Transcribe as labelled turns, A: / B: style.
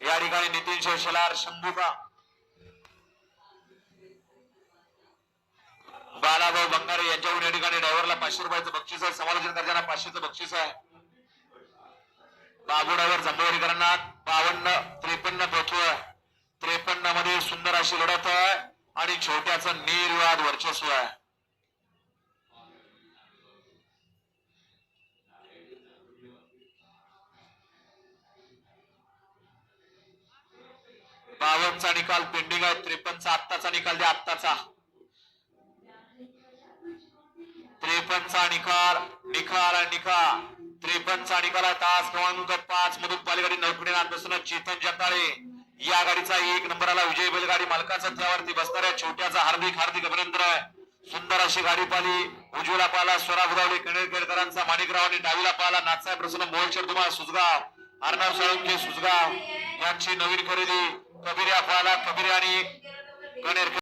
A: या ठिकाणी नितीन शेलार, शंभूका, बालाभाऊ बंगारे यांच्याकडून या ठिकाणी ड्रायव्हरला 500 रुपयाचं बक्षीस आहे. समालोचन करताना 500चं बक्षीस आहे. बाबू ड्रायव्हर जांभेवाडीकरांना 52-53 पोहोचतोय. 53 मध्ये सुंदर अशी लढत आहे आणि छोट्याचं निर्विवाद वर्चस्व आहे. बावनचा निकाल पेंडिंग आहे. 53चा आत्ताचा निकाल द्या. आत्ताचा 53चा निकाल 53चा निकाल आहे. तास क्रमांक 5 मधून बैलगाडी नौकडी नांदसुन चेतन जगदाळे या गाडीचा 1 नंबरला विजय बैलगाडी मालकाचा त्यावरती बसणाऱ्या छोट्याचा हार्दिक अभिनंदन आहे. सुंदर अशी गाडी पाहिली. उजवीला पाहिला स्वरा बुरावले केळकरांचा माणिकराव आणि डावीला पाहिला नाथसाहेब प्रसन्न मोहनशेठ तुम्हाला सुजगाव अर्णव साळुंके सुजगाव यांची नवीन खरेदी कबिर्या पाहिला. कबिर्या आणि